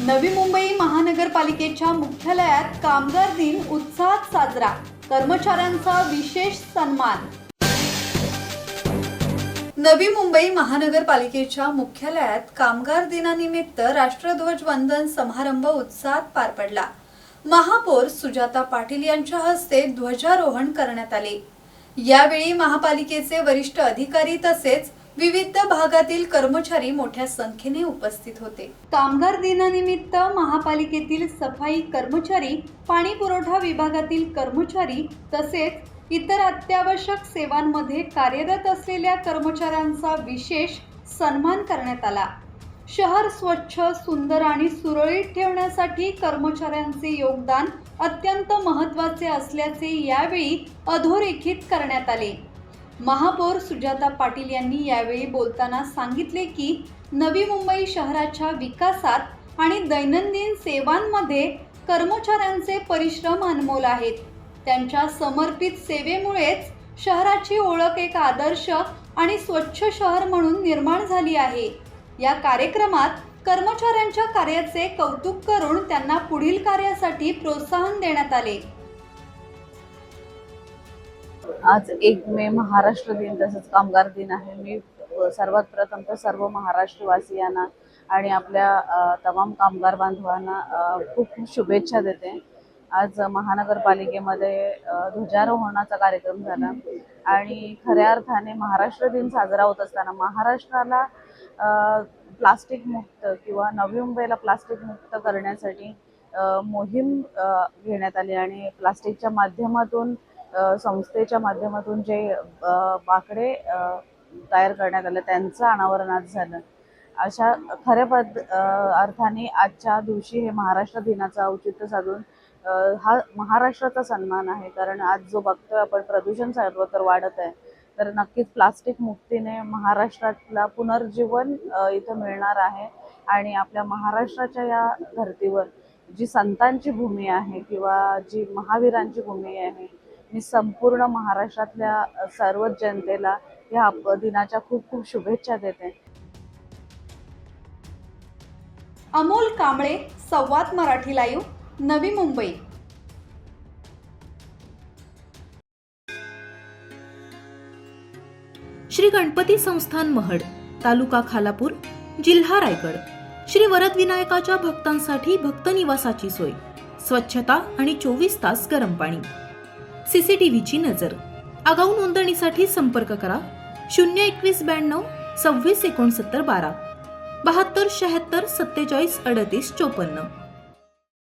नवी मुंबई महानगरपालिकेच्या मुख्यालयात कामगार दिन उत्साहात साजरा, कर्मचाऱ्यांचा विशेष सन्मान। नवी मुंबई महानगरपालिकेच्या मुख्यालयात कामगार दिनानिमित्त राष्ट्रध्वज वंदन समारंभ उत्साहात पार पडला। महापौर सुजाता पाटील यांच्या हस्ते ध्वजारोहण करण्यात आले। यावेळी महापालिकेचे वरिष्ठ अधिकारी तसेच विविध भागातील कर्मचारी मोठ्या संख्येने उपस्थित होते। कामगार दिनानिमित्त महापालिकेतील सफाई कर्मचारी, पाणी पुरवठा विभागातील कर्मचारी तसेच इतर अत्यावश्यक सेवांमध्ये कार्यरत असलेल्या कर्मचाऱ्यांचा विशेष सन्मान करण्यात आला। शहर स्वच्छ, सुंदर आणि सुरळीत ठेवण्यासाठी कर्मचाऱ्यांचे योगदान अत्यंत महत्त्वाचे असल्याचे यावेळी अधोरेखित करण्यात आले। महापौर सुजाता पाटील यांनी यावेळी बोलताना सांगितले की नवी मुंबई शहराच्या विकासात आणि दैनंदिन सेवांमध्ये कर्मचाऱ्यांचे परिश्रम अनमोल आहेत। त्यांच्या समर्पित सेवेमुळेच शहराची ओळख एक आदर्श आणि स्वच्छ शहर म्हणून निर्माण झाली आहे। या कार्यक्रमात कर्मचाऱ्यांच्या कार्याचे कौतुक करून त्यांना पुढील कार्यासाठी प्रोत्साहन देण्यात आले। आज 1 मे महाराष्ट्र दिन तसेच कामगार दिन आहे। मी सर्वात प्रथम तर सर्व महाराष्ट्रवासियांना आणि आपल्या तमाम कामगार बांधवांना खूप खूप शुभेच्छा देते। आज महानगरपालिकेमध्ये ध्वजारोहणाचा कार्यक्रम झाला आणि खऱ्या अर्थाने महाराष्ट्र दिन साजरा होत असताना महाराष्ट्राला प्लास्टिक मुक्त किंवा नवी मुंबईला प्लास्टिक मुक्त करण्यासाठी मोहीम घेण्यात आली आणि प्लास्टिकच्या माध्यमातून संस्थेच्या माध्यमातून जे बाकडे तयार करण्यात आले त्यांचं अनावरण आज झालं। अशा खऱ्या अर्थाने आजच्या दिवशी हे महाराष्ट्र दिनाचं औचित्य साधून हा महाराष्ट्राचा सन्मान आहे। कारण आज जो बघतोय आपण प्रदूषण सर्वत्र वाढत आहे, तर नक्कीच प्लास्टिक मुक्तीने महाराष्ट्रातला पुनर्जीवन इथं मिळणार आहे आणि आपल्या महाराष्ट्राच्या या धर्तीवर जी संतांची भूमी आहे किंवा जी महावीरांची भूमी आहे, मी संपूर्ण महाराष्ट्रातल्या सर्व जनतेला या दिनाच्या खूप खूप शुभेच्छा देते। अमोल कांबळे, संवाद मराठी लाईव्ह, नवी मुंबई। श्री गणपती संस्थान महड, तालुका खालापूर, जिल्हा रायगड। श्री वरद विनायकाच्या भक्तांसाठी भक्त निवासाची सोय, स्वच्छता आणि 24 तास गरम पाणी, सीसीटीव्हीची नजर। आगाऊ नोंदणीसाठी संपर्क करा 02192 26 69 12 72 76 47 38 54।